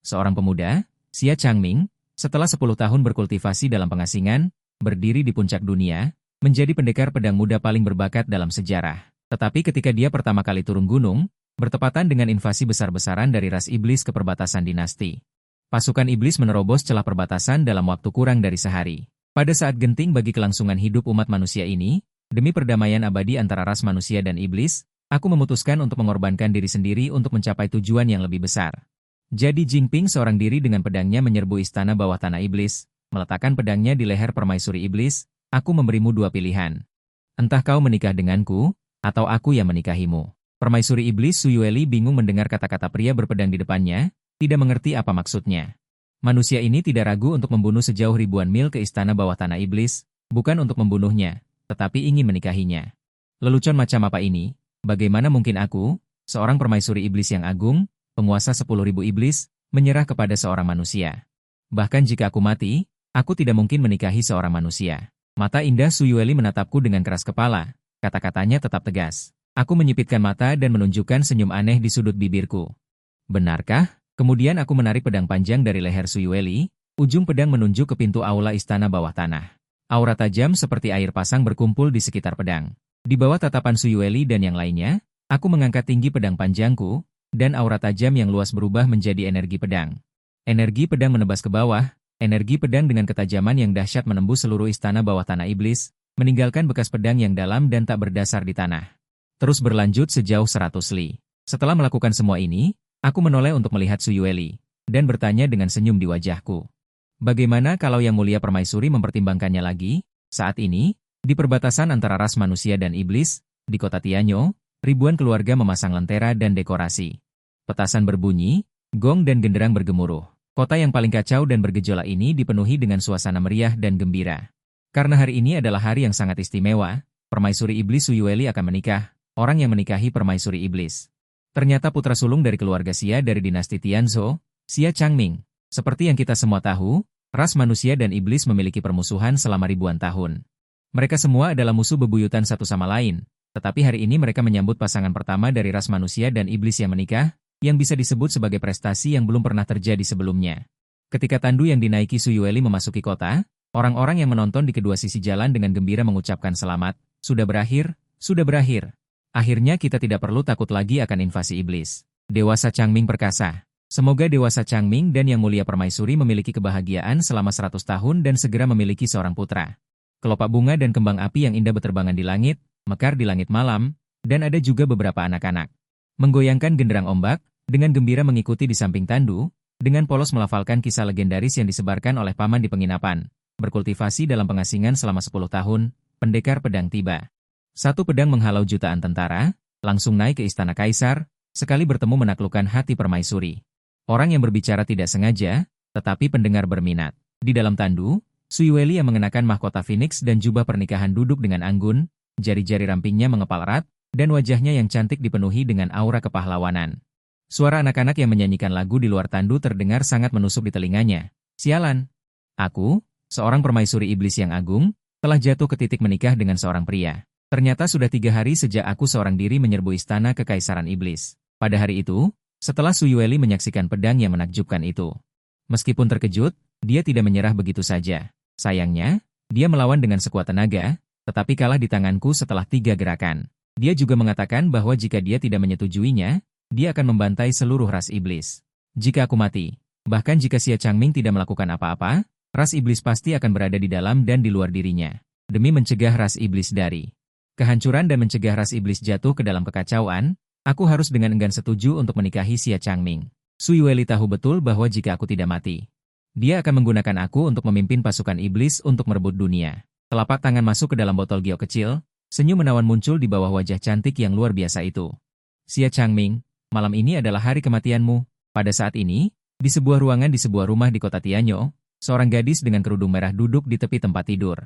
seorang pemuda, Xia Changming, setelah 10 tahun berkultivasi dalam pengasingan, berdiri di puncak dunia, menjadi pendekar pedang muda paling berbakat dalam sejarah. Tetapi ketika dia pertama kali turun gunung, bertepatan dengan invasi besar-besaran dari ras iblis ke perbatasan dinasti. Pasukan iblis menerobos celah perbatasan dalam waktu kurang dari sehari. Pada saat genting bagi kelangsungan hidup umat manusia ini, demi perdamaian abadi antara ras manusia dan iblis, aku memutuskan untuk mengorbankan diri sendiri untuk mencapai tujuan yang lebih besar. Jadi Jingping seorang diri dengan pedangnya menyerbu istana bawah tanah iblis, meletakkan pedangnya di leher permaisuri iblis, aku memberimu dua pilihan. Entah kau menikah denganku, atau aku yang menikahimu. Permaisuri iblis Su Yueli bingung mendengar kata-kata pria berpedang di depannya, tidak mengerti apa maksudnya. Manusia ini tidak ragu untuk membunuh sejauh ribuan mil ke istana bawah tanah iblis, bukan untuk membunuhnya, tetapi ingin menikahinya. Lelucon macam apa ini? Bagaimana mungkin aku, seorang permaisuri iblis yang agung, penguasa 10.000 iblis, menyerah kepada seorang manusia? Bahkan jika aku mati, aku tidak mungkin menikahi seorang manusia. Mata indah Su Yueli menatapku dengan keras kepala, kata-katanya tetap tegas. Aku menyipitkan mata dan menunjukkan senyum aneh di sudut bibirku. Benarkah? Kemudian aku menarik pedang panjang dari leher Su Yueli, ujung pedang menunjuk ke pintu aula istana bawah tanah. Aura tajam seperti air pasang berkumpul di sekitar pedang. Di bawah tatapan Su Yueli dan yang lainnya, aku mengangkat tinggi pedang panjangku, dan aura tajam yang luas berubah menjadi energi pedang. Energi pedang menebas ke bawah, energi pedang dengan ketajaman yang dahsyat menembus seluruh istana bawah tanah iblis, meninggalkan bekas pedang yang dalam dan tak berdasar di tanah. Terus berlanjut sejauh 100 li. Setelah melakukan semua ini, aku menoleh untuk melihat Su Yueli, dan bertanya dengan senyum di wajahku. Bagaimana kalau Yang Mulia Permaisuri mempertimbangkannya lagi? Saat ini, di perbatasan antara ras manusia dan iblis, di kota Tianyo, ribuan keluarga memasang lentera dan dekorasi. Petasan berbunyi, gong dan genderang bergemuruh. Kota yang paling kacau dan bergejolak ini dipenuhi dengan suasana meriah dan gembira. Karena hari ini adalah hari yang sangat istimewa, Permaisuri Iblis Su Yueli akan menikah, orang yang menikahi Permaisuri Iblis. Ternyata putra sulung dari keluarga Xia dari dinasti Tianzhou, Xia Changming. Seperti yang kita semua tahu, ras manusia dan iblis memiliki permusuhan selama ribuan tahun. Mereka semua adalah musuh bebuyutan satu sama lain, tetapi hari ini mereka menyambut pasangan pertama dari ras manusia dan iblis yang menikah, yang bisa disebut sebagai prestasi yang belum pernah terjadi sebelumnya. Ketika tandu yang dinaiki Su Yueli memasuki kota, orang-orang yang menonton di kedua sisi jalan dengan gembira mengucapkan selamat, sudah berakhir, sudah berakhir. Akhirnya kita tidak perlu takut lagi akan invasi iblis. Dewasa Changming perkasa. Semoga Dewasa Changming dan Yang Mulia Permaisuri memiliki kebahagiaan selama 100 tahun dan segera memiliki seorang putra. Kelopak bunga dan kembang api yang indah berterbangan di langit, mekar di langit malam, dan ada juga beberapa anak-anak. Menggoyangkan genderang ombak, dengan gembira mengikuti di samping tandu, dengan polos melafalkan kisah legendaris yang disebarkan oleh paman di penginapan. Berkultivasi dalam pengasingan selama 10 tahun, pendekar pedang tiba. Satu pedang menghalau jutaan tentara, langsung naik ke istana kaisar, sekali bertemu menaklukkan hati permaisuri. Orang yang berbicara tidak sengaja, tetapi pendengar berminat. Di dalam tandu, Su Yueli yang mengenakan mahkota Phoenix dan jubah pernikahan duduk dengan anggun, jari-jari rampingnya mengepal erat, dan wajahnya yang cantik dipenuhi dengan aura kepahlawanan. Suara anak-anak yang menyanyikan lagu di luar tandu terdengar sangat menusuk di telinganya. Sialan! Aku, seorang permaisuri iblis yang agung, telah jatuh ke titik menikah dengan seorang pria. Ternyata sudah 3 hari sejak aku seorang diri menyerbu istana kekaisaran iblis. Pada hari itu, setelah Su Yueli menyaksikan pedang yang menakjubkan itu. Meskipun terkejut, dia tidak menyerah begitu saja. Sayangnya, dia melawan dengan sekuat tenaga, tetapi kalah di tanganku setelah 3 gerakan. Dia juga mengatakan bahwa jika dia tidak menyetujuinya, dia akan membantai seluruh ras iblis. Jika aku mati, bahkan jika Xia Changming tidak melakukan apa-apa, ras iblis pasti akan berada di dalam dan di luar dirinya. Demi mencegah ras iblis dari kehancuran dan mencegah ras iblis jatuh ke dalam kekacauan, aku harus dengan enggan setuju untuk menikahi Xia Changming. Su Yueli tahu betul bahwa jika aku tidak mati, dia akan menggunakan aku untuk memimpin pasukan iblis untuk merebut dunia. Telapak tangan masuk ke dalam botol giok kecil, senyum menawan muncul di bawah wajah cantik yang luar biasa itu. Xia Changming, malam ini adalah hari kematianmu. Pada saat ini, di sebuah ruangan di sebuah rumah di kota Tianyo, seorang gadis dengan kerudung merah duduk di tepi tempat tidur.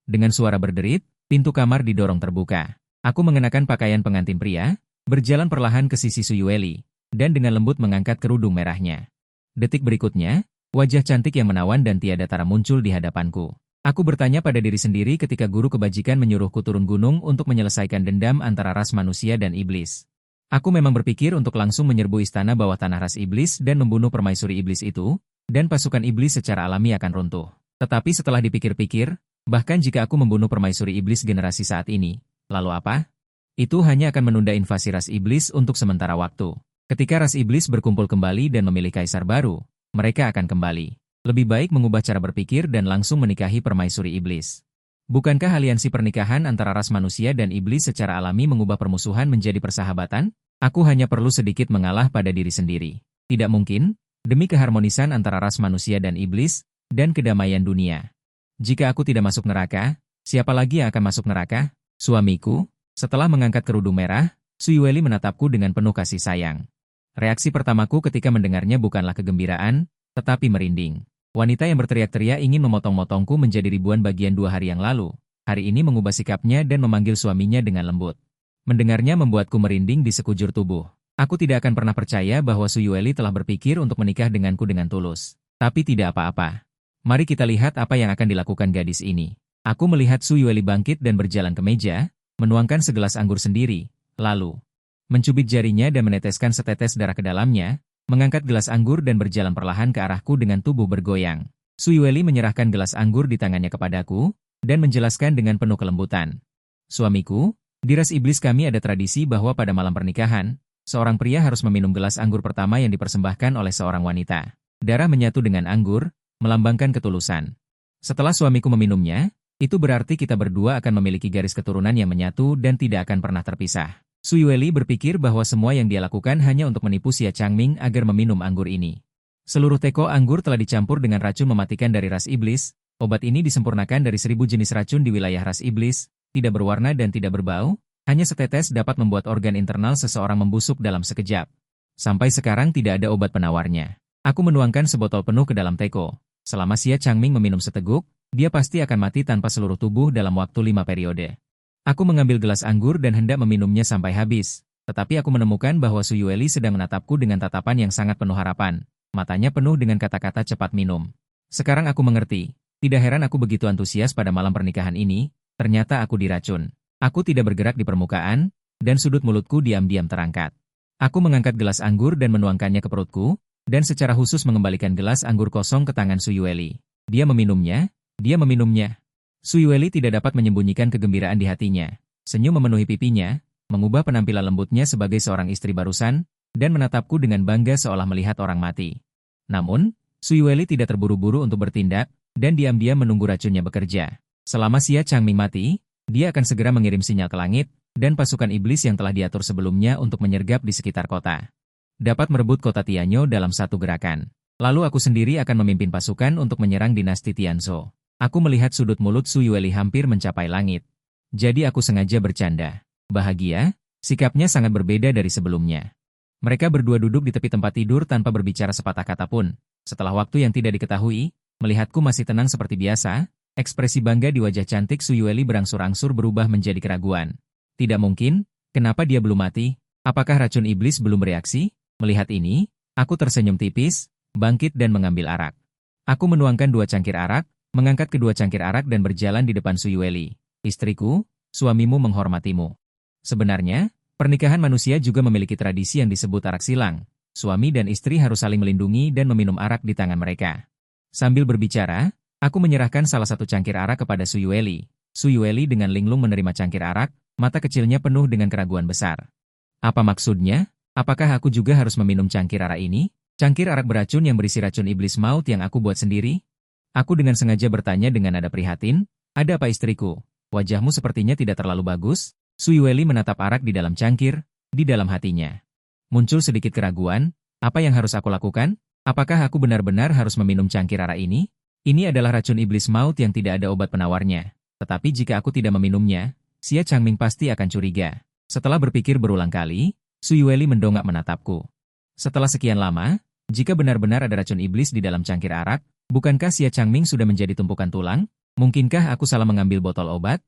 Dengan suara berderit, pintu kamar didorong terbuka. Aku mengenakan pakaian pengantin pria, berjalan perlahan ke sisi Su Yueli, dan dengan lembut mengangkat kerudung merahnya. Detik berikutnya, wajah cantik yang menawan dan tiada tara muncul di hadapanku. Aku bertanya pada diri sendiri ketika guru kebajikan menyuruhku turun gunung untuk menyelesaikan dendam antara ras manusia dan iblis. Aku memang berpikir untuk langsung menyerbu istana bawah tanah ras iblis dan membunuh permaisuri iblis itu, dan pasukan iblis secara alami akan runtuh. Tetapi setelah dipikir-pikir, bahkan jika aku membunuh permaisuri iblis generasi saat ini, lalu apa? Itu hanya akan menunda invasi ras iblis untuk sementara waktu. Ketika ras iblis berkumpul kembali dan memilih kaisar baru, mereka akan kembali. Lebih baik mengubah cara berpikir dan langsung menikahi permaisuri iblis. Bukankah aliansi pernikahan antara ras manusia dan iblis secara alami mengubah permusuhan menjadi persahabatan? Aku hanya perlu sedikit mengalah pada diri sendiri. Tidak mungkin, demi keharmonisan antara ras manusia dan iblis, dan kedamaian dunia. Jika aku tidak masuk neraka, siapa lagi yang akan masuk neraka? Suamiku. Setelah mengangkat kerudung merah, Suyueli menatapku dengan penuh kasih sayang. Reaksi pertamaku ketika mendengarnya bukanlah kegembiraan, tetapi merinding. Wanita yang berteriak-teriak ingin memotong-motongku menjadi ribuan bagian 2 hari yang lalu, hari ini mengubah sikapnya dan memanggil suaminya dengan lembut. Mendengarnya membuatku merinding di sekujur tubuh. Aku tidak akan pernah percaya bahwa Suyueli telah berpikir untuk menikah denganku dengan tulus. Tapi tidak apa-apa. Mari kita lihat apa yang akan dilakukan gadis ini. Aku melihat Suyueli bangkit dan berjalan ke meja, menuangkan segelas anggur sendiri, lalu mencubit jarinya dan meneteskan setetes darah ke dalamnya, mengangkat gelas anggur dan berjalan perlahan ke arahku dengan tubuh bergoyang. Suyueli menyerahkan gelas anggur di tangannya kepadaku, dan menjelaskan dengan penuh kelembutan. Suamiku, di ras iblis kami ada tradisi bahwa pada malam pernikahan, seorang pria harus meminum gelas anggur pertama yang dipersembahkan oleh seorang wanita. Darah menyatu dengan anggur, melambangkan ketulusan. Setelah suamiku meminumnya, itu berarti kita berdua akan memiliki garis keturunan yang menyatu dan tidak akan pernah terpisah. Suyueli berpikir bahwa semua yang dia lakukan hanya untuk menipu Xia Changming agar meminum anggur ini. Seluruh teko anggur telah dicampur dengan racun mematikan dari ras iblis. Obat ini disempurnakan dari 1000 jenis racun di wilayah ras iblis, tidak berwarna dan tidak berbau, hanya setetes dapat membuat organ internal seseorang membusuk dalam sekejap. Sampai sekarang tidak ada obat penawarnya. Aku menuangkan sebotol penuh ke dalam teko. Selama Xia Changming meminum seteguk, dia pasti akan mati tanpa seluruh tubuh dalam waktu 5 periode. Aku mengambil gelas anggur dan hendak meminumnya sampai habis, tetapi aku menemukan bahwa Suyueli sedang menatapku dengan tatapan yang sangat penuh harapan. Matanya penuh dengan kata-kata cepat minum. Sekarang aku mengerti. Tidak heran aku begitu antusias pada malam pernikahan ini, ternyata aku diracun. Aku tidak bergerak di permukaan, dan sudut mulutku diam-diam terangkat. Aku mengangkat gelas anggur dan menuangkannya ke perutku, dan secara khusus mengembalikan gelas anggur kosong ke tangan Suyueli. Dia meminumnya. Suyueli tidak dapat menyembunyikan kegembiraan di hatinya. Senyum memenuhi pipinya, mengubah penampilan lembutnya sebagai seorang istri barusan, dan menatapku dengan bangga seolah melihat orang mati. Namun, Suyueli tidak terburu-buru untuk bertindak, dan diam-diam menunggu racunnya bekerja. Selama Xia Changming mati, dia akan segera mengirim sinyal ke langit, dan pasukan iblis yang telah diatur sebelumnya untuk menyergap di sekitar kota. Dapat merebut kota Tianzhou dalam satu gerakan. Lalu aku sendiri akan memimpin pasukan untuk menyerang dinasti Tianzhou. Aku melihat sudut mulut Suyueli hampir mencapai langit. Jadi aku sengaja bercanda. Bahagia, sikapnya sangat berbeda dari sebelumnya. Mereka berdua duduk di tepi tempat tidur tanpa berbicara sepatah kata pun. Setelah waktu yang tidak diketahui, melihatku masih tenang seperti biasa, ekspresi bangga di wajah cantik Suyueli berangsur-angsur berubah menjadi keraguan. Tidak mungkin, kenapa dia belum mati? Apakah racun iblis belum bereaksi? Melihat ini, aku tersenyum tipis, bangkit dan mengambil arak. Aku menuangkan 2 cangkir arak, mengangkat kedua cangkir arak dan berjalan di depan Suyueli. Istriku, suamimu menghormatimu. Sebenarnya, pernikahan manusia juga memiliki tradisi yang disebut arak silang. Suami dan istri harus saling melindungi dan meminum arak di tangan mereka. Sambil berbicara, aku menyerahkan salah satu cangkir arak kepada Suyueli. Suyueli dengan linglung menerima cangkir arak, mata kecilnya penuh dengan keraguan besar. Apa maksudnya? Apakah aku juga harus meminum cangkir arak ini? Cangkir arak beracun yang berisi racun iblis maut yang aku buat sendiri? Aku dengan sengaja bertanya dengan nada prihatin, "Ada apa istriku? Wajahmu sepertinya tidak terlalu bagus." Suyueli menatap arak di dalam cangkir, di dalam hatinya. Muncul sedikit keraguan, apa yang harus aku lakukan? Apakah aku benar-benar harus meminum cangkir arak ini? Ini adalah racun iblis maut yang tidak ada obat penawarnya. Tetapi jika aku tidak meminumnya, Xia Changming pasti akan curiga. Setelah berpikir berulang kali, Suyueli mendongak menatapku. Setelah sekian lama, jika benar-benar ada racun iblis di dalam cangkir arak, bukankah Xia Changming sudah menjadi tumpukan tulang? Mungkinkah aku salah mengambil botol obat?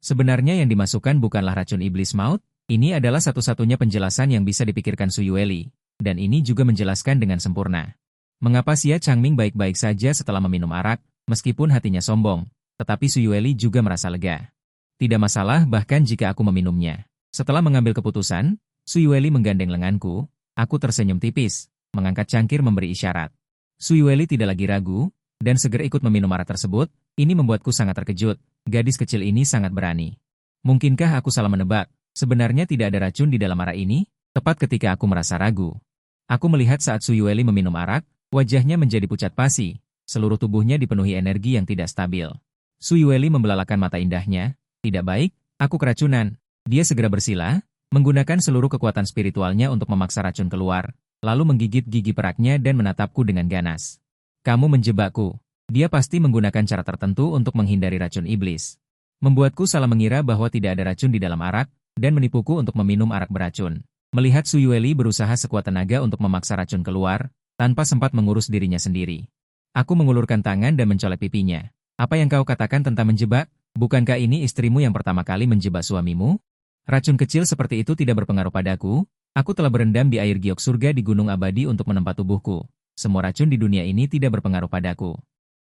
Sebenarnya yang dimasukkan bukanlah racun iblis maut, ini adalah satu-satunya penjelasan yang bisa dipikirkan Suyueli, dan ini juga menjelaskan dengan sempurna. Mengapa Xia Changming baik-baik saja setelah meminum arak, meskipun hatinya sombong, tetapi Suyueli juga merasa lega. Tidak masalah bahkan jika aku meminumnya. Setelah mengambil keputusan, Su Yueli menggandeng lenganku, aku tersenyum tipis, mengangkat cangkir memberi isyarat. Su Yueli tidak lagi ragu, dan segera ikut meminum arak tersebut. Ini membuatku sangat terkejut, gadis kecil ini sangat berani. Mungkinkah aku salah menebak, sebenarnya tidak ada racun di dalam arak ini? Tepat ketika aku merasa ragu, aku melihat saat Su Yueli meminum arak, wajahnya menjadi pucat pasi, seluruh tubuhnya dipenuhi energi yang tidak stabil. Su Yueli membelalakan mata indahnya, tidak baik, aku keracunan. Dia segera bersila, menggunakan seluruh kekuatan spiritualnya untuk memaksa racun keluar, lalu menggigit gigi peraknya dan menatapku dengan ganas. Kamu menjebakku. Dia pasti menggunakan cara tertentu untuk menghindari racun iblis. Membuatku salah mengira bahwa tidak ada racun di dalam arak, dan menipuku untuk meminum arak beracun. Melihat Su Yueli berusaha sekuat tenaga untuk memaksa racun keluar, tanpa sempat mengurus dirinya sendiri. Aku mengulurkan tangan dan mencolek pipinya. Apa yang kau katakan tentang menjebak? Bukankah ini istrimu yang pertama kali menjebak suamimu? Racun kecil seperti itu tidak berpengaruh padaku. Aku telah berendam di air giok surga di Gunung Abadi untuk menempa tubuhku. Semua racun di dunia ini tidak berpengaruh padaku.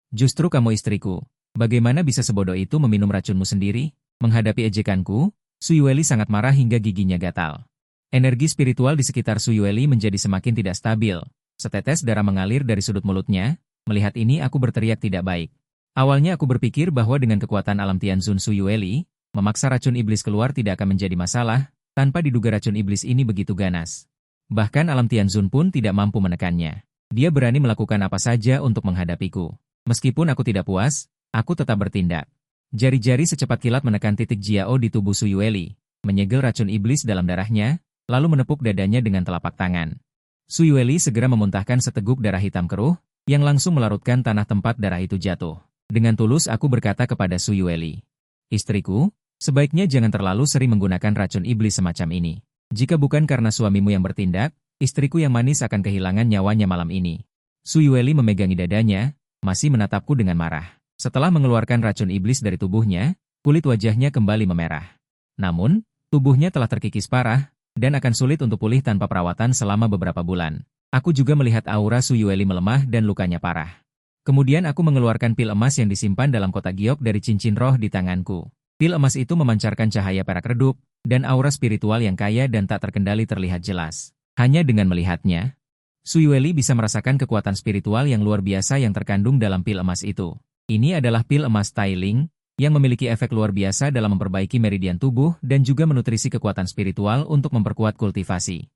Justru kamu istriku. Bagaimana bisa sebodoh itu meminum racunmu sendiri? Menghadapi ejekanku, Su Yueli sangat marah hingga giginya gatal. Energi spiritual di sekitar Su Yueli menjadi semakin tidak stabil. Setetes darah mengalir dari sudut mulutnya. Melihat ini aku berteriak tidak baik. Awalnya aku berpikir bahwa dengan kekuatan alam Tianzun Su Yueli, memaksa racun iblis keluar tidak akan menjadi masalah, tanpa diduga racun iblis ini begitu ganas. Bahkan alam Tianzun pun tidak mampu menekannya. Dia berani melakukan apa saja untuk menghadapiku. Meskipun aku tidak puas, aku tetap bertindak. Jari-jari secepat kilat menekan titik Jiao di tubuh Su Yueli, menyegel racun iblis dalam darahnya, lalu menepuk dadanya dengan telapak tangan. Su Yueli segera memuntahkan seteguk darah hitam keruh, yang langsung melarutkan tanah tempat darah itu jatuh. Dengan tulus aku berkata kepada Su Yueli, "Istriku, sebaiknya jangan terlalu sering menggunakan racun iblis semacam ini. Jika bukan karena suamimu yang bertindak, istriku yang manis akan kehilangan nyawanya malam ini." Su Yueli memegangi dadanya, masih menatapku dengan marah. Setelah mengeluarkan racun iblis dari tubuhnya, kulit wajahnya kembali memerah. Namun, tubuhnya telah terkikis parah, dan akan sulit untuk pulih tanpa perawatan selama beberapa bulan. Aku juga melihat aura Su Yueli melemah dan lukanya parah. Kemudian aku mengeluarkan pil emas yang disimpan dalam kotak giok dari cincin roh di tanganku. Pil emas itu memancarkan cahaya perak redup, dan aura spiritual yang kaya dan tak terkendali terlihat jelas. Hanya dengan melihatnya, Su Yueli bisa merasakan kekuatan spiritual yang luar biasa yang terkandung dalam pil emas itu. Ini adalah pil emas Tai Ling, yang memiliki efek luar biasa dalam memperbaiki meridian tubuh dan juga menutrisi kekuatan spiritual untuk memperkuat kultivasi.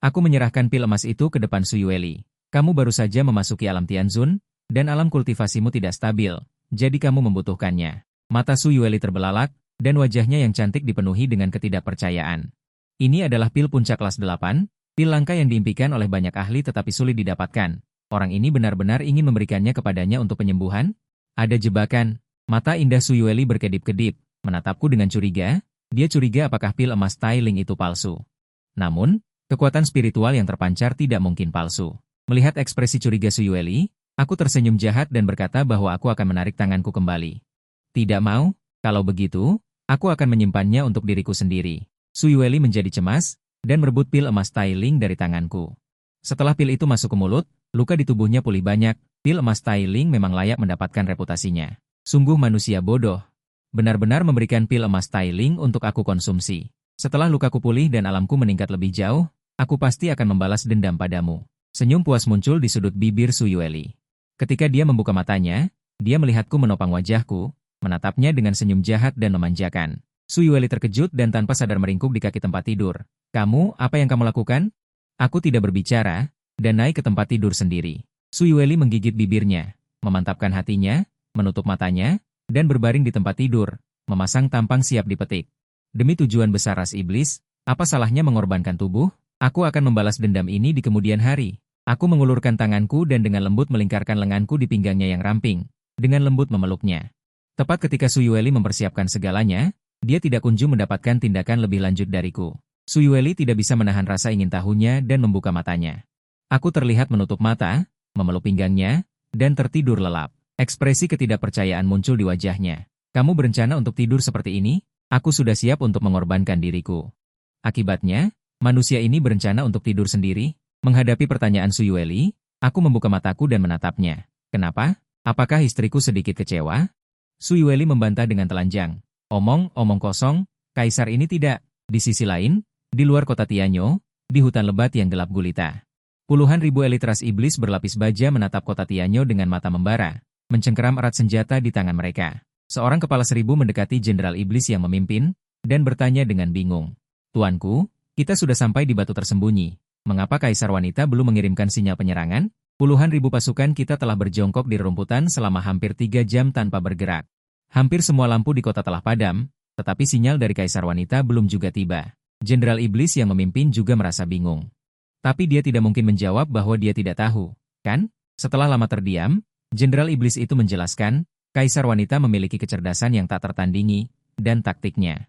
Aku menyerahkan pil emas itu ke depan Su Yueli. Kamu baru saja memasuki alam Tianzun, dan alam kultivasimu tidak stabil, jadi kamu membutuhkannya. Mata Su Yueli terbelalak, dan wajahnya yang cantik dipenuhi dengan ketidakpercayaan. Ini adalah pil puncak kelas 8, pil langka yang diimpikan oleh banyak ahli tetapi sulit didapatkan. Orang ini benar-benar ingin memberikannya kepadanya untuk penyembuhan? Ada jebakan. Mata indah Su Yueli berkedip-kedip, menatapku dengan curiga. Dia curiga apakah pil emas Tai Ling itu palsu. Namun, kekuatan spiritual yang terpancar tidak mungkin palsu. Melihat ekspresi curiga Su Yueli, aku tersenyum jahat dan berkata bahwa aku akan menarik tanganku kembali. Tidak mau? Kalau begitu, aku akan menyimpannya untuk diriku sendiri. Su Yueli menjadi cemas, dan merebut pil emas Tai Ling dari tanganku. Setelah pil itu masuk ke mulut, luka di tubuhnya pulih banyak. Pil emas Tai Ling memang layak mendapatkan reputasinya. Sungguh manusia bodoh. Benar-benar memberikan pil emas Tai Ling untuk aku konsumsi. Setelah lukaku pulih dan alamku meningkat lebih jauh, aku pasti akan membalas dendam padamu. Senyum puas muncul di sudut bibir Su Yueli. Ketika dia membuka matanya, dia melihatku menopang wajahku, menatapnya dengan senyum jahat dan memanjakan. Su Yueli terkejut dan tanpa sadar meringkuk di kaki tempat tidur. "Kamu, apa yang kamu lakukan?" Aku tidak berbicara, dan naik ke tempat tidur sendiri. Su Yueli menggigit bibirnya, memantapkan hatinya, menutup matanya, dan berbaring di tempat tidur, memasang tampang siap dipetik. Demi tujuan besar ras iblis, apa salahnya mengorbankan tubuh? Aku akan membalas dendam ini di kemudian hari. Aku mengulurkan tanganku dan dengan lembut melingkarkan lenganku di pinggangnya yang ramping, dengan lembut memeluknya. Tepat ketika Su Yueli mempersiapkan segalanya, dia tidak kunjung mendapatkan tindakan lebih lanjut dariku. Su Yueli tidak bisa menahan rasa ingin tahunya dan membuka matanya. Aku terlihat menutup mata, memeluk pinggangnya, dan tertidur lelap. Ekspresi ketidakpercayaan muncul di wajahnya. "Kamu berencana untuk tidur seperti ini? Aku sudah siap untuk mengorbankan diriku." Akibatnya, manusia ini berencana untuk tidur sendiri. Menghadapi pertanyaan Su Yueli, aku membuka mataku dan menatapnya. "Kenapa? Apakah istriku sedikit kecewa?" Su Yueli membantah dengan telanjang. Omong kosong, kaisar ini tidak." Di sisi lain, Di luar kota Tianyo, di hutan lebat yang gelap gulita, puluhan ribu elit ras iblis berlapis baja menatap kota Tianyo dengan mata membara, mencengkeram erat senjata di tangan mereka. Seorang kepala seribu mendekati Jenderal Iblis yang memimpin, dan bertanya dengan bingung. Tuanku, kita sudah sampai di batu tersembunyi. Mengapa Kaisar Wanita belum mengirimkan sinyal penyerangan? Puluhan ribu pasukan kita telah berjongkok di rerumputan selama hampir 3 jam tanpa bergerak. Hampir semua lampu di kota telah padam, tetapi sinyal dari Kaisar Wanita belum juga tiba. Jenderal Iblis yang memimpin juga merasa bingung. Tapi dia tidak mungkin menjawab bahwa dia tidak tahu, kan? Setelah lama terdiam, Jenderal Iblis itu menjelaskan, Kaisar Wanita memiliki kecerdasan yang tak tertandingi, dan taktiknya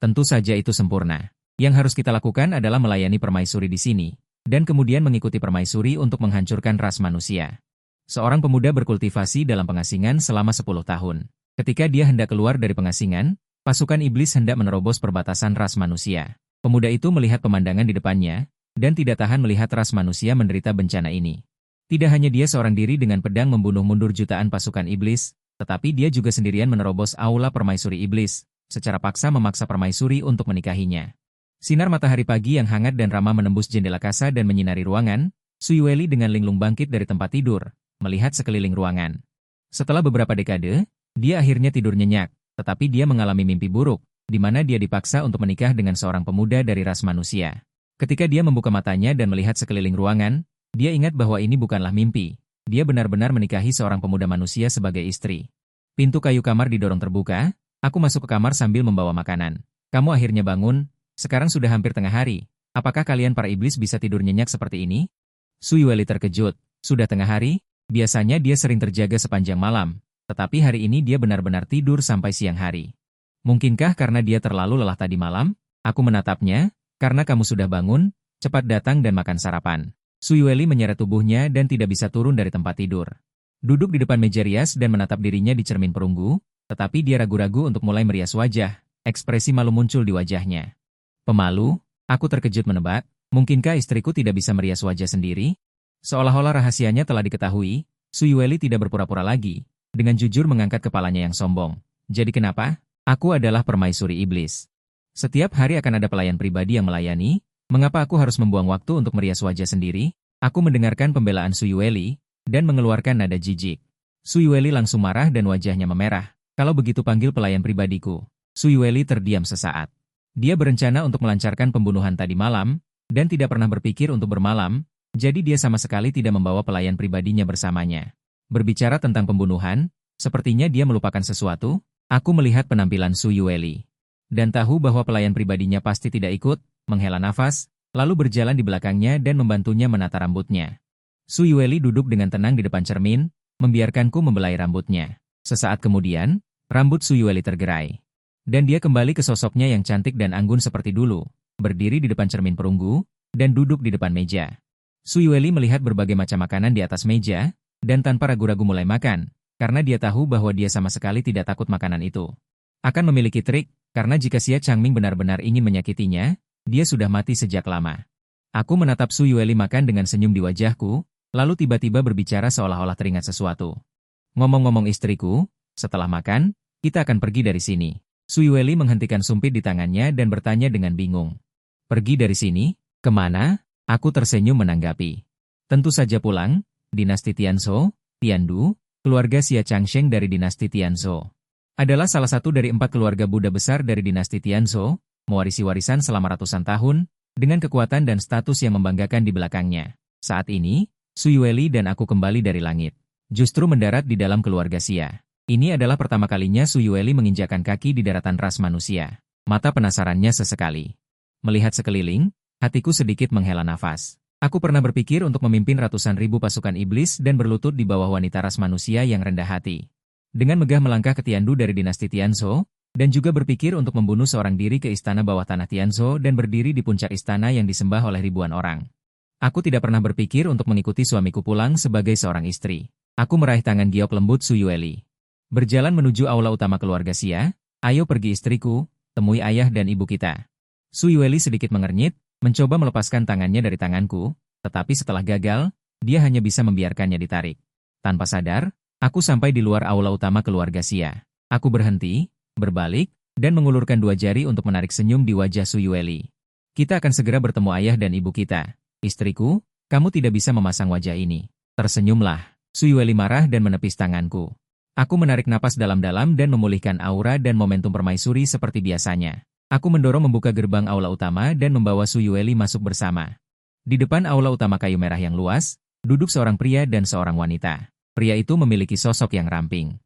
tentu saja itu sempurna. Yang harus kita lakukan adalah melayani permaisuri di sini, dan kemudian mengikuti permaisuri untuk menghancurkan ras manusia. Seorang pemuda berkultivasi dalam pengasingan selama 10 tahun. Ketika dia hendak keluar dari pengasingan, pasukan iblis hendak menerobos perbatasan ras manusia. Pemuda itu melihat pemandangan di depannya, dan tidak tahan melihat ras manusia menderita bencana ini. Tidak hanya dia seorang diri dengan pedang membunuh mundur jutaan pasukan iblis, tetapi dia juga sendirian menerobos aula permaisuri iblis, secara paksa memaksa permaisuri untuk menikahinya. Sinar matahari pagi yang hangat dan ramah menembus jendela kasa dan menyinari ruangan. Suyueli dengan linglung bangkit dari tempat tidur, melihat sekeliling ruangan. Setelah beberapa dekade, dia akhirnya tidur nyenyak, tetapi dia mengalami mimpi buruk, di mana dia dipaksa untuk menikah dengan seorang pemuda dari ras manusia. Ketika dia membuka matanya dan melihat sekeliling ruangan, dia ingat bahwa ini bukanlah mimpi. Dia benar-benar menikahi seorang pemuda manusia sebagai istri. Pintu kayu kamar didorong terbuka, aku masuk ke kamar sambil membawa makanan. Kamu akhirnya bangun, sekarang sudah hampir tengah hari. Apakah kalian para iblis bisa tidur nyenyak seperti ini? Suyueli terkejut. Sudah tengah hari? Biasanya dia sering terjaga sepanjang malam, tetapi hari ini dia benar-benar tidur sampai siang hari. Mungkinkah karena dia terlalu lelah tadi malam? Aku menatapnya, karena kamu sudah bangun, cepat datang dan makan sarapan. Suyueli menyeret tubuhnya dan tidak bisa turun dari tempat tidur. Duduk di depan meja rias dan menatap dirinya di cermin perunggu, tetapi dia ragu-ragu untuk mulai merias wajah. Ekspresi malu muncul di wajahnya. Pemalu, aku terkejut menebak, mungkinkah istriku tidak bisa merias wajah sendiri? Seolah-olah rahasianya telah diketahui, Suyueli tidak berpura-pura lagi, dengan jujur mengangkat kepalanya yang sombong. Jadi kenapa? Aku adalah permaisuri iblis. Setiap hari akan ada pelayan pribadi yang melayani. Mengapa aku harus membuang waktu untuk merias wajah sendiri? Aku mendengarkan pembelaan Suyueli, dan mengeluarkan nada jijik. Suyueli langsung marah dan wajahnya memerah. Kalau begitu panggil pelayan pribadiku. Suyueli terdiam sesaat. Dia berencana untuk melancarkan pembunuhan tadi malam, dan tidak pernah berpikir untuk bermalam, jadi dia sama sekali tidak membawa pelayan pribadinya bersamanya. Berbicara tentang pembunuhan, sepertinya dia melupakan sesuatu. Aku melihat penampilan Suyueli, dan tahu bahwa pelayan pribadinya pasti tidak ikut. Menghela nafas, lalu berjalan di belakangnya dan membantunya menata rambutnya. Suyueli duduk dengan tenang di depan cermin, membiarkanku membelai rambutnya. Sesaat kemudian, rambut Suyueli tergerai. Dan dia kembali ke sosoknya yang cantik dan anggun seperti dulu, berdiri di depan cermin perunggu, dan duduk di depan meja. Suyueli melihat berbagai macam makanan di atas meja, dan tanpa ragu-ragu mulai makan, karena dia tahu bahwa dia sama sekali tidak takut makanan itu akan memiliki trik, karena jika Xia Changming benar-benar ingin menyakitinya, dia sudah mati sejak lama. Aku menatap Suyueli makan dengan senyum di wajahku, lalu tiba-tiba berbicara seolah-olah teringat sesuatu. Ngomong-ngomong istriku, setelah makan, kita akan pergi dari sini. Suyueli menghentikan sumpit di tangannya dan bertanya dengan bingung. Pergi dari sini? Kemana? Aku tersenyum menanggapi. Tentu saja pulang, dinasti Tianzhou, Tiandu, keluarga Xia Changsheng dari dinasti Tianzhou. Adalah salah satu dari 4 keluarga Buddha besar dari dinasti Tianzhou, mewarisi warisan selama ratusan tahun, dengan kekuatan dan status yang membanggakan di belakangnya. Saat ini, Suyueli dan aku kembali dari langit. Justru mendarat di dalam keluarga Xia. Ini adalah pertama kalinya Suyueli menginjakan kaki di daratan ras manusia. Mata penasarannya sesekali. Melihat sekeliling, hatiku sedikit menghela nafas. Aku pernah berpikir untuk memimpin ratusan ribu pasukan iblis dan berlutut di bawah wanita ras manusia yang rendah hati. Dengan megah melangkah ke Tiandu dari dinasti Tianzhou, dan juga berpikir untuk membunuh seorang diri ke istana bawah tanah Tianzhou dan berdiri di puncak istana yang disembah oleh ribuan orang. Aku tidak pernah berpikir untuk mengikuti suamiku pulang sebagai seorang istri. Aku meraih tangan giok lembut Suyueli. Berjalan menuju aula utama keluarga Xia. Ayo pergi istriku, temui ayah dan ibu kita. Suyueli sedikit mengernyit, mencoba melepaskan tangannya dari tanganku, tetapi setelah gagal, dia hanya bisa membiarkannya ditarik. Tanpa sadar, aku sampai di luar aula utama keluarga Xia. Aku berhenti, berbalik, dan mengulurkan 2 jari untuk menarik senyum di wajah Suyueli. Kita akan segera bertemu ayah dan ibu kita. Istriku, kamu tidak bisa memasang wajah ini. Tersenyumlah. Su Yueli marah dan menepis tanganku. Aku menarik napas dalam-dalam dan memulihkan aura dan momentum permaisuri seperti biasanya. Aku mendorong membuka gerbang aula utama dan membawa Su Yueli masuk bersama. Di depan aula utama kayu merah yang luas, duduk seorang pria dan seorang wanita. Pria itu memiliki sosok yang ramping.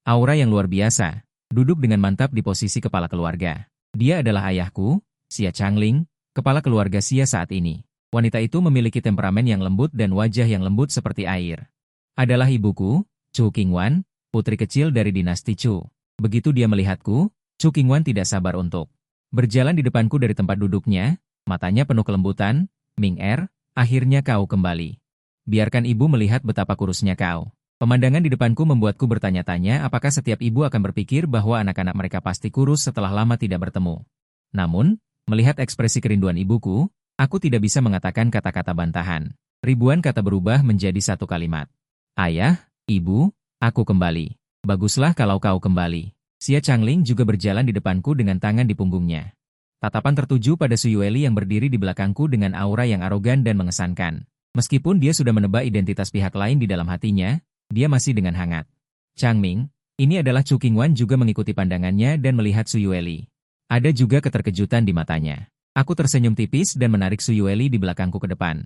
Aura yang luar biasa, duduk dengan mantap di posisi kepala keluarga. Dia adalah ayahku, Xia Changling, kepala keluarga Xia saat ini. Wanita itu memiliki temperamen yang lembut dan wajah yang lembut seperti air. Adalah ibuku, Chu Qingwan, putri kecil dari dinasti Chu. Begitu dia melihatku, Chu Qingwan tidak sabar untuk berjalan di depanku dari tempat duduknya, matanya penuh kelembutan. Ming Er, akhirnya kau kembali. Biarkan ibu melihat betapa kurusnya kau. Pemandangan di depanku membuatku bertanya-tanya apakah setiap ibu akan berpikir bahwa anak-anak mereka pasti kurus setelah lama tidak bertemu. Namun, melihat ekspresi kerinduan ibuku, aku tidak bisa mengatakan kata-kata bantahan. Ribuan kata berubah menjadi satu kalimat. Ayah, ibu, aku kembali. Baguslah kalau kau kembali. Xia Changling juga berjalan di depanku dengan tangan di punggungnya. Tatapan tertuju pada Su Yueli yang berdiri di belakangku dengan aura yang arogan dan mengesankan. Meskipun dia sudah menebak identitas pihak lain di dalam hatinya, dia masih dengan hangat. Changming, ini adalah Chu Qingwan juga mengikuti pandangannya dan melihat Su Yueli. Ada juga keterkejutan di matanya. Aku tersenyum tipis dan menarik Su Yueli di belakangku ke depan.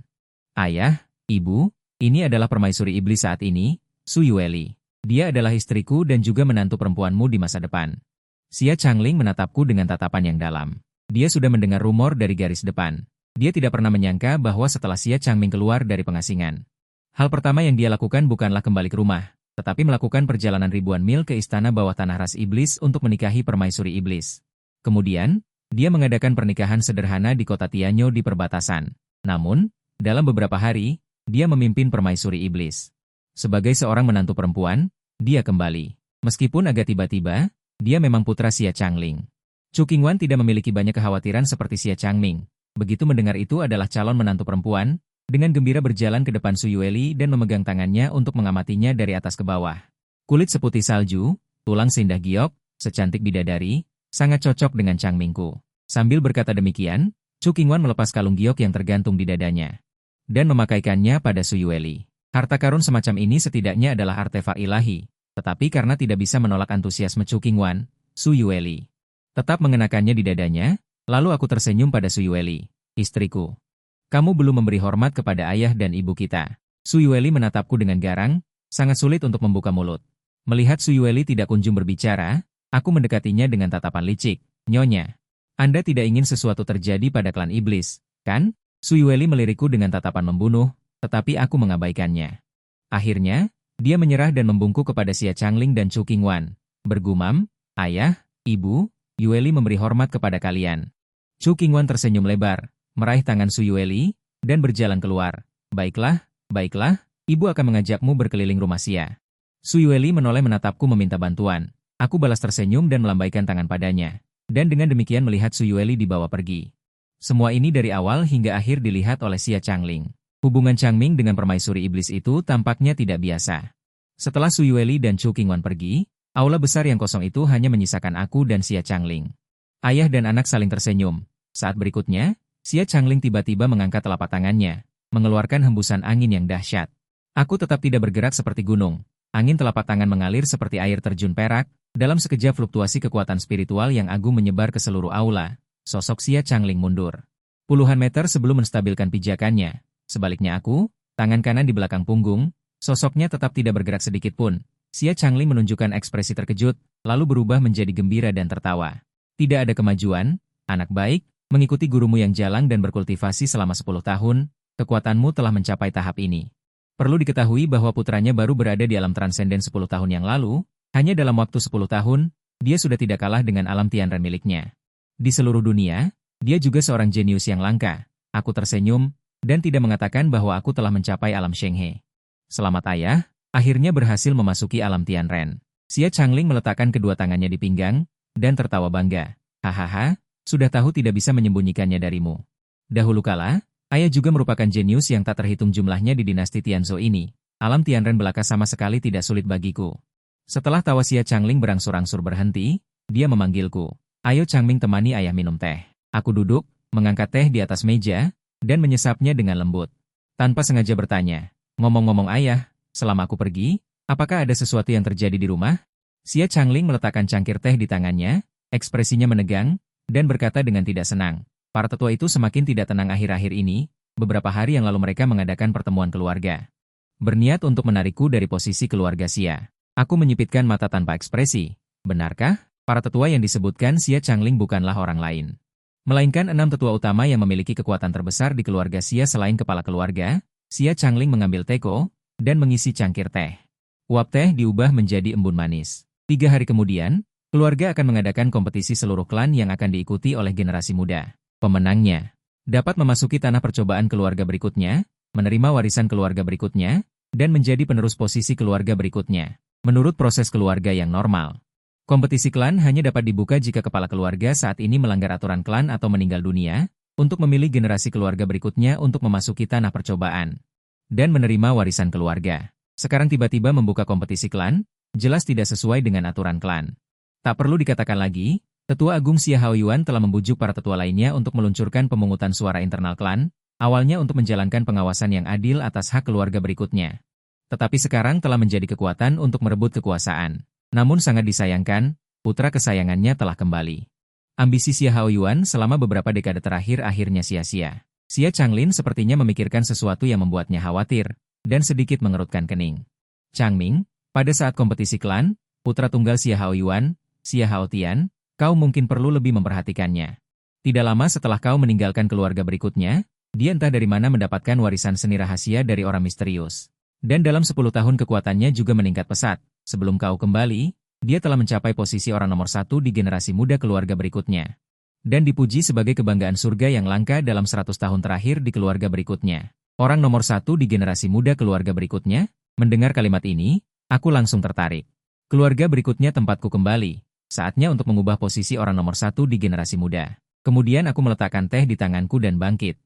Ayah, ibu, ini adalah permaisuri iblis saat ini, Su Yueli. Dia adalah istriku dan juga menantu perempuanmu di masa depan. Xia Changling menatapku dengan tatapan yang dalam. Dia sudah mendengar rumor dari garis depan. Dia tidak pernah menyangka bahwa setelah Xia Changming keluar dari pengasingan, hal pertama yang dia lakukan bukanlah kembali ke rumah, tetapi melakukan perjalanan ribuan mil ke istana bawah tanah ras iblis untuk menikahi permaisuri iblis. Kemudian, dia mengadakan pernikahan sederhana di kota Tianyo di perbatasan. Namun, dalam beberapa hari, dia memimpin permaisuri iblis. Sebagai seorang menantu perempuan, dia kembali. Meskipun agak tiba-tiba, dia memang putra Xia Changling. Chu Qingwan tidak memiliki banyak kekhawatiran seperti Xia Changming. Begitu mendengar itu adalah calon menantu perempuan, dengan gembira berjalan ke depan Su Yueli dan memegang tangannya untuk mengamatinya dari atas ke bawah. Kulit seputih salju, tulang sindah giok, secantik bidadari, sangat cocok dengan Changmingku. Sambil berkata demikian, Chu Qingwan melepas kalung giok yang tergantung di dadanya dan memakaikannya pada Su Yueli. Harta karun semacam ini setidaknya adalah artefak ilahi, tetapi karena tidak bisa menolak antusiasme Chu Qingwan, Su Yueli tetap mengenakannya di dadanya. Lalu aku tersenyum pada Su Yueli, istriku. Kamu belum memberi hormat kepada ayah dan ibu kita. Su Yueli menatapku dengan garang, sangat sulit untuk membuka mulut. Melihat Su Yueli tidak kunjung berbicara, aku mendekatinya dengan tatapan licik. Nyonya, Anda tidak ingin sesuatu terjadi pada klan iblis, kan? Su Yueli melirikku dengan tatapan membunuh, tetapi aku mengabaikannya. Akhirnya, dia menyerah dan membungkuk kepada Xia Changling dan Chu Qingwan. Bergumam, ayah, ibu, Yueli memberi hormat kepada kalian. Chu Qingwan tersenyum lebar, meraih tangan Su Yueli, dan berjalan keluar. Baiklah, baiklah, ibu akan mengajakmu berkeliling rumah Xia. Su Yueli menoleh menatapku meminta bantuan. Aku balas tersenyum dan melambaikan tangan padanya. Dan dengan demikian melihat Su Yueli dibawa pergi. Semua ini dari awal hingga akhir dilihat oleh Xia Changling. Hubungan Changming dengan permaisuri iblis itu tampaknya tidak biasa. Setelah Su Yueli dan Chu Qingwan pergi, aula besar yang kosong itu hanya menyisakan aku dan Xia Changling. Ayah dan anak saling tersenyum. Saat berikutnya, Xia Changling tiba-tiba mengangkat telapak tangannya, mengeluarkan hembusan angin yang dahsyat. Aku tetap tidak bergerak seperti gunung. Angin telapak tangan mengalir seperti air terjun perak. Dalam sekejap fluktuasi kekuatan spiritual yang agung menyebar ke seluruh aula. Sosok Xia Changling mundur. Puluhan meter sebelum menstabilkan pijakannya. Sebaliknya aku, tangan kanan di belakang punggung, sosoknya tetap tidak bergerak sedikit pun. Xia Changling menunjukkan ekspresi terkejut, lalu berubah menjadi gembira dan tertawa. Tidak ada kemajuan, anak baik, mengikuti gurumu yang jalang dan berkultivasi selama 10 tahun, kekuatanmu telah mencapai tahap ini. Perlu diketahui bahwa putranya baru berada di alam transenden 10 tahun yang lalu, hanya dalam waktu 10 tahun, dia sudah tidak kalah dengan alam Tianren miliknya. Di seluruh dunia, dia juga seorang jenius yang langka. Aku tersenyum, dan tidak mengatakan bahwa aku telah mencapai alam Shenghe. Selamat ayah. Akhirnya berhasil memasuki alam Tianren. Xia Changling meletakkan kedua tangannya di pinggang, dan tertawa bangga. Hahaha, sudah tahu tidak bisa menyembunyikannya darimu. Dahulu kala, ayah juga merupakan jenius yang tak terhitung jumlahnya di dinasti Tianzhou ini. Alam Tianren belaka sama sekali tidak sulit bagiku. Setelah tawa Xia Changling berangsur-angsur berhenti, dia memanggilku. Ayo Changming temani ayah minum teh. Aku duduk, mengangkat teh di atas meja, dan menyesapnya dengan lembut. Tanpa sengaja bertanya, "Ngomong-ngomong ayah, selama aku pergi, apakah ada sesuatu yang terjadi di rumah?" Xia Changling meletakkan cangkir teh di tangannya, ekspresinya menegang, dan berkata dengan tidak senang. Para tetua itu semakin tidak tenang akhir-akhir ini, beberapa hari yang lalu mereka mengadakan pertemuan keluarga. Berniat untuk menarikku dari posisi keluarga Xia. Aku menyipitkan mata tanpa ekspresi. Benarkah? Para tetua yang disebutkan Xia Changling bukanlah orang lain, melainkan 6 tetua utama yang memiliki kekuatan terbesar di keluarga Xia selain kepala keluarga. Xia Changling mengambil teko, dan mengisi cangkir teh. Uap teh diubah menjadi embun manis. 3 hari kemudian, keluarga akan mengadakan kompetisi seluruh klan yang akan diikuti oleh generasi muda. Pemenangnya dapat memasuki tanah percobaan keluarga berikutnya, menerima warisan keluarga berikutnya, dan menjadi penerus posisi keluarga berikutnya. Menurut proses keluarga yang normal, kompetisi klan hanya dapat dibuka jika kepala keluarga saat ini melanggar aturan klan atau meninggal dunia, untuk memilih generasi keluarga berikutnya untuk memasuki tanah percobaan dan menerima warisan keluarga. Sekarang tiba-tiba membuka kompetisi klan, jelas tidak sesuai dengan aturan klan. Tak perlu dikatakan lagi, Tetua Agung Xia Haoyuan telah membujuk para tetua lainnya untuk meluncurkan pemungutan suara internal klan, awalnya untuk menjalankan pengawasan yang adil atas hak keluarga berikutnya. Tetapi sekarang telah menjadi kekuatan untuk merebut kekuasaan. Namun sangat disayangkan, putra kesayangannya telah kembali. Ambisi Xia Haoyuan selama beberapa dekade terakhir akhirnya sia-sia. Xia Changlin sepertinya memikirkan sesuatu yang membuatnya khawatir, dan sedikit mengerutkan kening. Changming, pada saat kompetisi klan, putra tunggal Xia Haoyuan, Xia Haotian, kau mungkin perlu lebih memperhatikannya. Tidak lama setelah kau meninggalkan keluarga berikutnya, dia entah dari mana mendapatkan warisan seni rahasia dari orang misterius. Dan dalam 10 tahun kekuatannya juga meningkat pesat. Sebelum kau kembali, dia telah mencapai posisi orang nomor 1 di generasi muda keluarga berikutnya. Dan dipuji sebagai kebanggaan surga yang langka dalam 100 tahun terakhir di keluarga berikutnya. Orang nomor 1 di generasi muda keluarga berikutnya? Mendengar kalimat ini, aku langsung tertarik. Keluarga berikutnya tempatku kembali. Saatnya untuk mengubah posisi orang nomor 1 di generasi muda. Kemudian aku meletakkan teh di tanganku dan bangkit.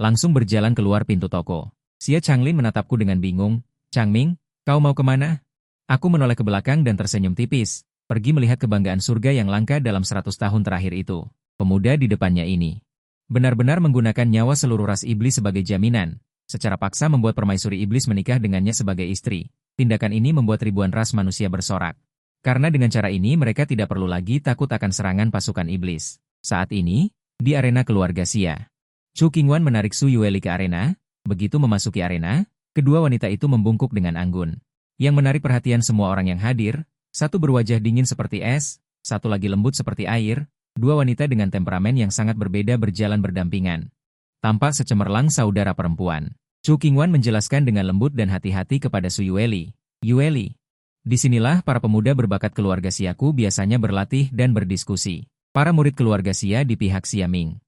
Langsung berjalan keluar pintu toko. Xia Changlin menatapku dengan bingung. "Changming, kau mau kemana?" Aku menoleh ke belakang dan tersenyum tipis. Pergi melihat kebanggaan surga yang langka dalam 100 tahun terakhir itu. Pemuda di depannya ini benar-benar menggunakan nyawa seluruh ras iblis sebagai jaminan. Secara paksa membuat permaisuri iblis menikah dengannya sebagai istri. Tindakan ini membuat ribuan ras manusia bersorak. Karena dengan cara ini mereka tidak perlu lagi takut akan serangan pasukan iblis. Saat ini, di arena keluarga Xia, Chu Qingwan menarik Su Yueli ke arena. Begitu memasuki arena, kedua wanita itu membungkuk dengan anggun. Yang menarik perhatian semua orang yang hadir, satu berwajah dingin seperti es, satu lagi lembut seperti air, dua wanita dengan temperamen yang sangat berbeda berjalan berdampingan. Tampak secemerlang saudara perempuan. Chu Qingwan menjelaskan dengan lembut dan hati-hati kepada Su Yueli. "Yueli, disinilah para pemuda berbakat keluarga Xiaku biasanya berlatih dan berdiskusi. Para murid keluarga Xia di pihak Xia Ming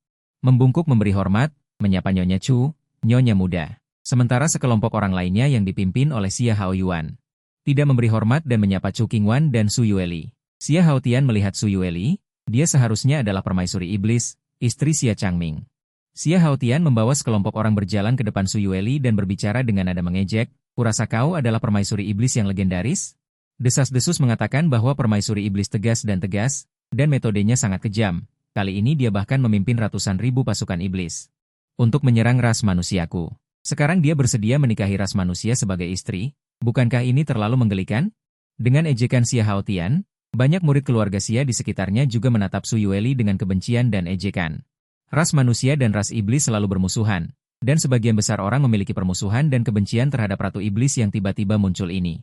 membungkuk memberi hormat, menyapa Nyonya Chu, Nyonya muda. Sementara sekelompok orang lainnya yang dipimpin oleh Xia Haoyuan tidak memberi hormat dan menyapa Chu Qingwan dan Su Yueli. Xia Haotian melihat Su Yueli, dia seharusnya adalah permaisuri iblis, istri Xia Changming. Xia Haotian membawa sekelompok orang berjalan ke depan Su Yueli dan berbicara dengan nada mengejek, "Kurasa kau adalah permaisuri iblis yang legendaris?" Desas-desus mengatakan bahwa permaisuri iblis tegas, dan metodenya sangat kejam. Kali ini dia bahkan memimpin ratusan ribu pasukan iblis untuk menyerang ras manusiaku. Sekarang dia bersedia menikahi ras manusia sebagai istri. Bukankah ini terlalu menggelikan? Dengan ejekan Xia Haotian, banyak murid keluarga Xia di sekitarnya juga menatap Su Yueli dengan kebencian dan ejekan. Ras manusia dan ras iblis selalu bermusuhan, dan sebagian besar orang memiliki permusuhan dan kebencian terhadap ratu iblis yang tiba-tiba muncul ini.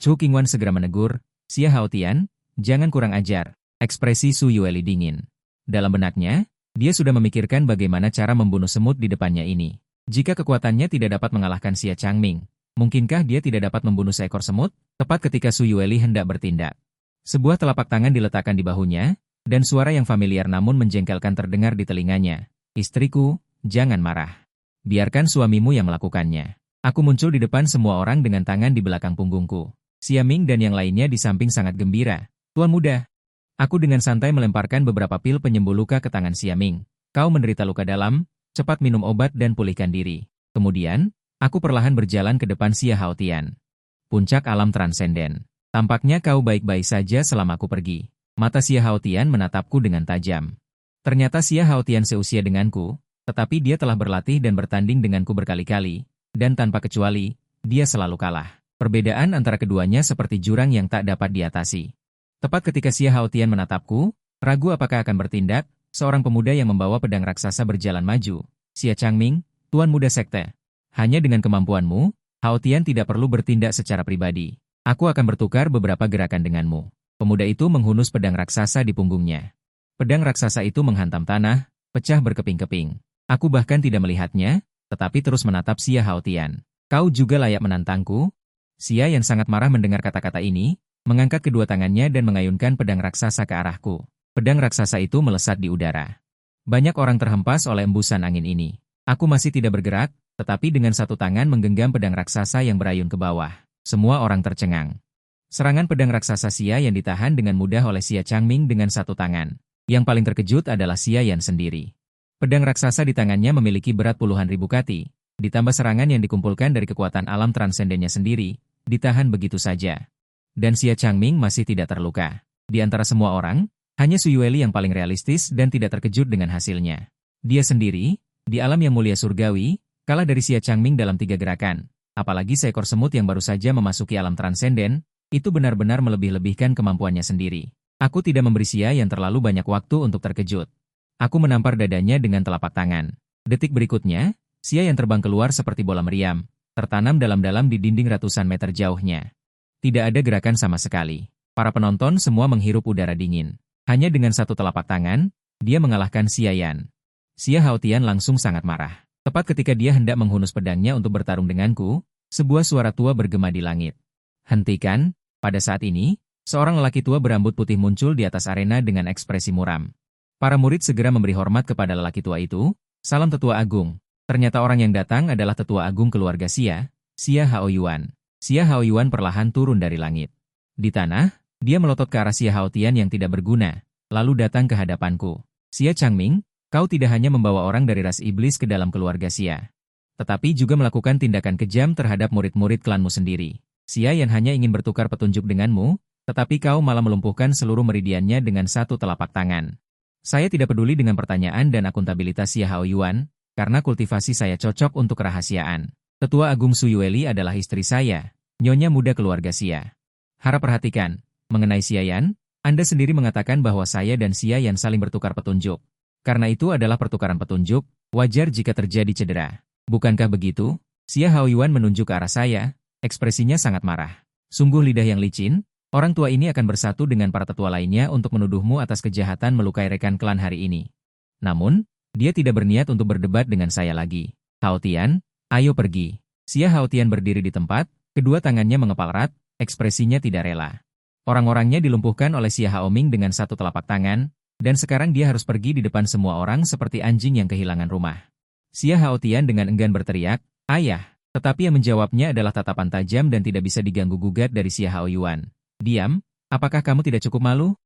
Chu Qingwan segera menegur, "Xia Haotian, jangan kurang ajar." Ekspresi Su Yueli dingin. Dalam benaknya, dia sudah memikirkan bagaimana cara membunuh semut di depannya ini. Jika kekuatannya tidak dapat mengalahkan Xia Changming, mungkinkah dia tidak dapat membunuh seekor semut? Tepat ketika Su Yueli hendak bertindak, sebuah telapak tangan diletakkan di bahunya, dan suara yang familiar namun menjengkelkan terdengar di telinganya. "Istriku, jangan marah. Biarkan suamimu yang melakukannya." Aku muncul di depan semua orang dengan tangan di belakang punggungku. Xia Ming dan yang lainnya di samping sangat gembira. "Tuan muda." Aku dengan santai melemparkan beberapa pil penyembuh luka ke tangan Xia Ming. "Kau menderita luka dalam, cepat minum obat dan pulihkan diri." Kemudian, aku perlahan berjalan ke depan Xia Haotian. "Puncak alam transenden. Tampaknya kau baik-baik saja selama aku pergi." Mata Xia Haotian menatapku dengan tajam. Ternyata Xia Haotian seusia denganku, tetapi dia telah berlatih dan bertanding denganku berkali-kali, dan tanpa kecuali, dia selalu kalah. Perbedaan antara keduanya seperti jurang yang tak dapat diatasi. Tepat ketika Xia Haotian menatapku, ragu apakah akan bertindak, seorang pemuda yang membawa pedang raksasa berjalan maju. Xia Changming, Tuan Muda Sekte. Hanya dengan kemampuanmu, Haotian tidak perlu bertindak secara pribadi. Aku akan bertukar beberapa gerakan denganmu. Pemuda itu menghunus pedang raksasa di punggungnya. Pedang raksasa itu menghantam tanah, pecah berkeping-keping. Aku bahkan tidak melihatnya, tetapi terus menatap Xia Haotian. Kau juga layak menantangku? Xia yang sangat marah mendengar kata-kata ini, mengangkat kedua tangannya dan mengayunkan pedang raksasa ke arahku. Pedang raksasa itu melesat di udara. Banyak orang terhempas oleh embusan angin ini. Aku masih tidak bergerak, tetapi dengan satu tangan menggenggam pedang raksasa yang berayun ke bawah. Semua orang tercengang. Serangan pedang raksasa Xia yang ditahan dengan mudah oleh Xia Changming dengan satu tangan. Yang paling terkejut adalah Xia Yan sendiri. Pedang raksasa di tangannya memiliki berat puluhan ribu kati, ditambah serangan yang dikumpulkan dari kekuatan alam transendennya sendiri, ditahan begitu saja. Dan Xia Changming masih tidak terluka. Di antara semua orang, hanya Su Yueli yang paling realistis dan tidak terkejut dengan hasilnya. Dia sendiri, di alam yang mulia surgawi, kalah dari Xia Changming dalam 3 gerakan. Apalagi seekor semut yang baru saja memasuki alam transenden, itu benar-benar melebih-lebihkan kemampuannya sendiri. Aku tidak memberi Xia yang terlalu banyak waktu untuk terkejut. Aku menampar dadanya dengan telapak tangan. Detik berikutnya, Xia yang terbang keluar seperti bola meriam, tertanam dalam-dalam di dinding ratusan meter jauhnya. Tidak ada gerakan sama sekali. Para penonton semua menghirup udara dingin. Hanya dengan satu telapak tangan, dia mengalahkan Xia Yan. Xia Haotian langsung sangat marah. Tepat ketika dia hendak menghunus pedangnya untuk bertarung denganku, sebuah suara tua bergema di langit. Hentikan, pada saat ini, seorang lelaki tua berambut putih muncul di atas arena dengan ekspresi muram. Para murid segera memberi hormat kepada lelaki tua itu, salam tetua agung. Ternyata orang yang datang adalah tetua agung keluarga Xia, Xia Haoyuan. Xia Haoyuan perlahan turun dari langit. Di tanah, dia melotot ke arah Xia Haotian yang tidak berguna, lalu datang ke hadapanku. Xia Changming, kau tidak hanya membawa orang dari ras iblis ke dalam keluarga Xia, tetapi juga melakukan tindakan kejam terhadap murid-murid klanmu sendiri. Xia yang hanya ingin bertukar petunjuk denganmu, tetapi kau malah melumpuhkan seluruh meridiannya dengan satu telapak tangan. Saya tidak peduli dengan pertanyaan dan akuntabilitas Xia Haoyuan, karena kultivasi saya cocok untuk kerahasiaan. Tetua Agung Su Yueli adalah istri saya, nyonya muda keluarga Xia. Harap perhatikan, mengenai Xia Yan, Anda sendiri mengatakan bahwa saya dan Xia Yan saling bertukar petunjuk. Karena itu adalah pertukaran petunjuk, wajar jika terjadi cedera. Bukankah begitu? Xia Haoyuan menunjuk ke arah saya, ekspresinya sangat marah. Sungguh lidah yang licin, orang tua ini akan bersatu dengan para tetua lainnya untuk menuduhmu atas kejahatan melukai rekan klan hari ini. Namun, dia tidak berniat untuk berdebat dengan saya lagi. Haotian, ayo pergi. Xia Haotian berdiri di tempat, kedua tangannya mengepal erat, ekspresinya tidak rela. Orang-orangnya dilumpuhkan oleh Xia Haoming dengan satu telapak tangan, dan sekarang dia harus pergi di depan semua orang seperti anjing yang kehilangan rumah. Xia Haotian dengan enggan berteriak, "Ayah!" Tetapi yang menjawabnya adalah tatapan tajam dan tidak bisa diganggu-gugat dari Xia Haoyuan. "Diam, apakah kamu tidak cukup malu?"